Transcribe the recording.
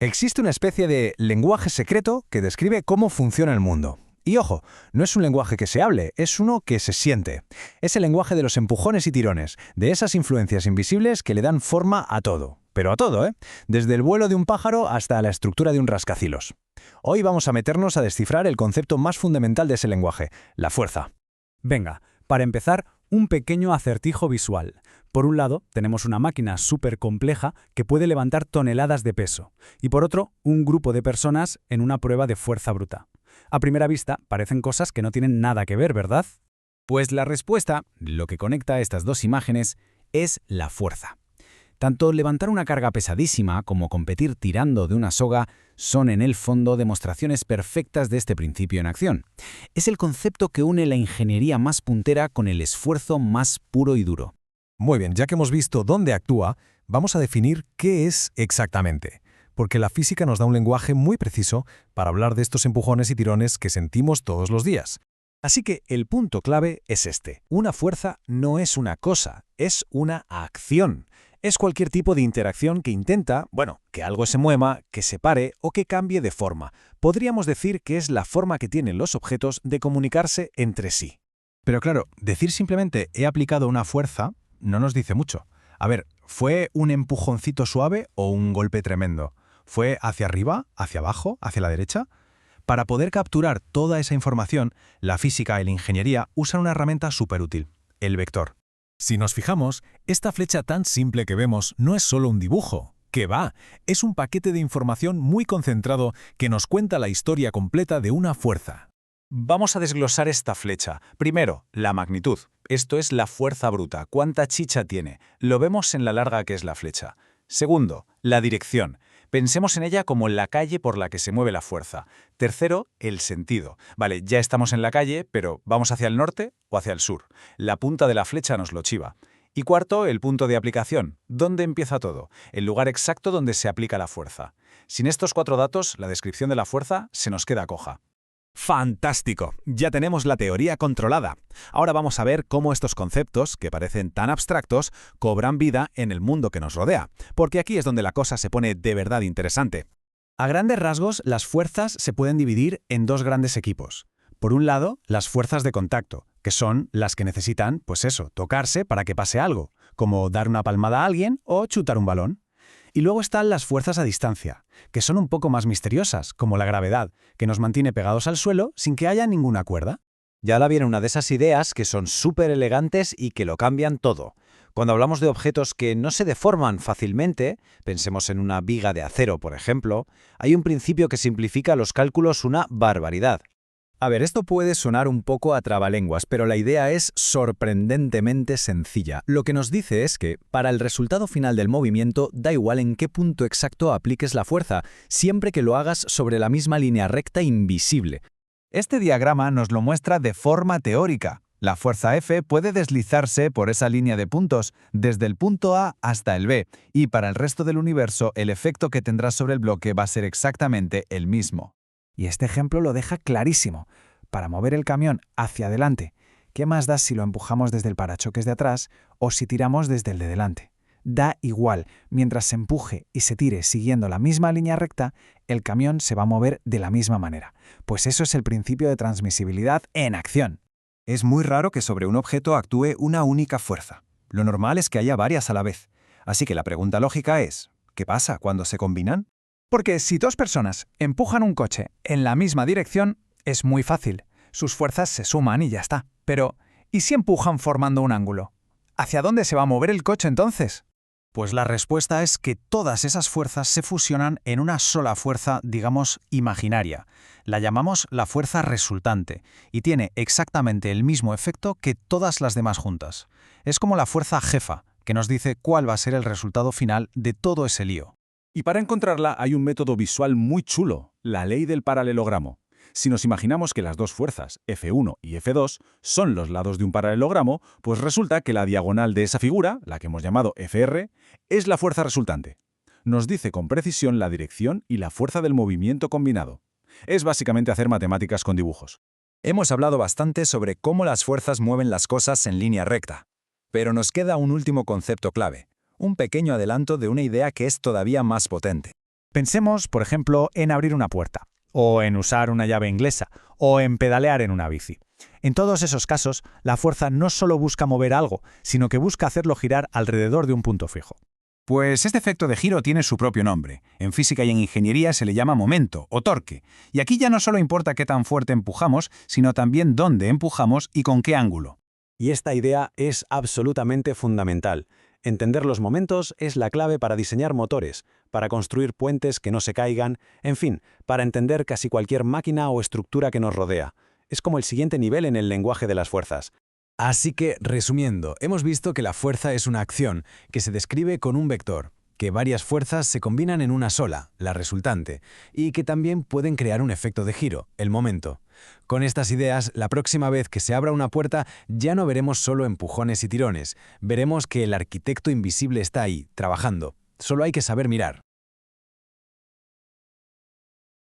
Existe una especie de lenguaje secreto que describe cómo funciona el mundo. Y ojo, no es un lenguaje que se hable, es uno que se siente. Es el lenguaje de los empujones y tirones, de esas influencias invisibles que le dan forma a todo. Pero a todo, ¿eh? Desde el vuelo de un pájaro hasta la estructura de un rascacielos. Hoy vamos a meternos a descifrar el concepto más fundamental de ese lenguaje, la fuerza. Venga, para empezar, un pequeño acertijo visual. Por un lado, tenemos una máquina súper compleja que puede levantar toneladas de peso, y por otro, un grupo de personas en una prueba de fuerza bruta. A primera vista, parecen cosas que no tienen nada que ver, ¿verdad? Pues la respuesta, lo que conecta estas dos imágenes, es la fuerza. Tanto levantar una carga pesadísima como competir tirando de una soga son en el fondo demostraciones perfectas de este principio en acción. Es el concepto que une la ingeniería más puntera con el esfuerzo más puro y duro. Muy bien, ya que hemos visto dónde actúa, vamos a definir qué es exactamente. Porque la física nos da un lenguaje muy preciso para hablar de estos empujones y tirones que sentimos todos los días. Así que el punto clave es este. Una fuerza no es una cosa, es una acción. Es cualquier tipo de interacción que intenta, que algo se mueva, que se pare o que cambie de forma. Podríamos decir que es la forma que tienen los objetos de comunicarse entre sí. Pero claro, decir simplemente he aplicado una fuerza no nos dice mucho. A ver, ¿fue un empujoncito suave o un golpe tremendo? ¿Fue hacia arriba, hacia abajo, hacia la derecha? Para poder capturar toda esa información, la física y la ingeniería usan una herramienta súper útil, el vector. Si nos fijamos, esta flecha tan simple que vemos no es solo un dibujo. ¡Qué va! Es un paquete de información muy concentrado que nos cuenta la historia completa de una fuerza. Vamos a desglosar esta flecha. Primero, la magnitud. Esto es la fuerza bruta. ¿Cuánta chicha tiene? Lo vemos en la larga que es la flecha. Segundo, la dirección. Pensemos en ella como la calle por la que se mueve la fuerza. Tercero, el sentido. Vale, ya estamos en la calle, pero ¿vamos hacia el norte o hacia el sur? La punta de la flecha nos lo chiva. Y cuarto, el punto de aplicación. ¿Dónde empieza todo? El lugar exacto donde se aplica la fuerza. Sin estos cuatro datos, la descripción de la fuerza se nos queda coja. ¡Fantástico! Ya tenemos la teoría controlada. Ahora vamos a ver cómo estos conceptos, que parecen tan abstractos, cobran vida en el mundo que nos rodea, porque aquí es donde la cosa se pone de verdad interesante. A grandes rasgos, las fuerzas se pueden dividir en dos grandes equipos. Por un lado, las fuerzas de contacto, que son las que necesitan, tocarse para que pase algo, como dar una palmada a alguien o chutar un balón. Y luego están las fuerzas a distancia, que son un poco más misteriosas, como la gravedad, que nos mantiene pegados al suelo sin que haya ninguna cuerda. Ya ahora viene una de esas ideas que son súper elegantes y que lo cambian todo. Cuando hablamos de objetos que no se deforman fácilmente, pensemos en una viga de acero, por ejemplo, hay un principio que simplifica los cálculos una barbaridad. A ver, esto puede sonar un poco a trabalenguas, pero la idea es sorprendentemente sencilla. Lo que nos dice es que, para el resultado final del movimiento, da igual en qué punto exacto apliques la fuerza, siempre que lo hagas sobre la misma línea recta invisible. Este diagrama nos lo muestra de forma teórica. La fuerza F puede deslizarse por esa línea de puntos, desde el punto A hasta el B, y para el resto del universo el efecto que tendrá sobre el bloque va a ser exactamente el mismo. Y este ejemplo lo deja clarísimo. Para mover el camión hacia adelante, ¿qué más da si lo empujamos desde el parachoques de atrás o si tiramos desde el de delante? Da igual, mientras se empuje y se tire siguiendo la misma línea recta, el camión se va a mover de la misma manera. Pues eso es el principio de transmisibilidad en acción. Es muy raro que sobre un objeto actúe una única fuerza. Lo normal es que haya varias a la vez. Así que la pregunta lógica es, ¿qué pasa cuando se combinan? Porque si dos personas empujan un coche en la misma dirección, es muy fácil. Sus fuerzas se suman y ya está. Pero, ¿y si empujan formando un ángulo? ¿Hacia dónde se va a mover el coche entonces? Pues la respuesta es que todas esas fuerzas se fusionan en una sola fuerza, digamos, imaginaria. La llamamos la fuerza resultante y tiene exactamente el mismo efecto que todas las demás juntas. Es como la fuerza jefa, que nos dice cuál va a ser el resultado final de todo ese lío. Y para encontrarla hay un método visual muy chulo, la ley del paralelogramo. Si nos imaginamos que las dos fuerzas, F1 y F2, son los lados de un paralelogramo, pues resulta que la diagonal de esa figura, la que hemos llamado FR, es la fuerza resultante. Nos dice con precisión la dirección y la fuerza del movimiento combinado. Es básicamente hacer matemáticas con dibujos. Hemos hablado bastante sobre cómo las fuerzas mueven las cosas en línea recta. Pero nos queda un último concepto clave, un pequeño adelanto de una idea que es todavía más potente. Pensemos, por ejemplo, en abrir una puerta, o en usar una llave inglesa, o en pedalear en una bici. En todos esos casos, la fuerza no solo busca mover algo, sino que busca hacerlo girar alrededor de un punto fijo. Pues este efecto de giro tiene su propio nombre. En física y en ingeniería se le llama momento o torque. Y aquí ya no solo importa qué tan fuerte empujamos, sino también dónde empujamos y con qué ángulo. Y esta idea es absolutamente fundamental. Entender los momentos es la clave para diseñar motores, para construir puentes que no se caigan, en fin, para entender casi cualquier máquina o estructura que nos rodea. Es como el siguiente nivel en el lenguaje de las fuerzas. Así que, resumiendo, hemos visto que la fuerza es una acción que se describe con un vector, que varias fuerzas se combinan en una sola, la resultante, y que también pueden crear un efecto de giro, el momento. Con estas ideas, la próxima vez que se abra una puerta ya no veremos solo empujones y tirones, veremos que el arquitecto invisible está ahí, trabajando. Solo hay que saber mirar.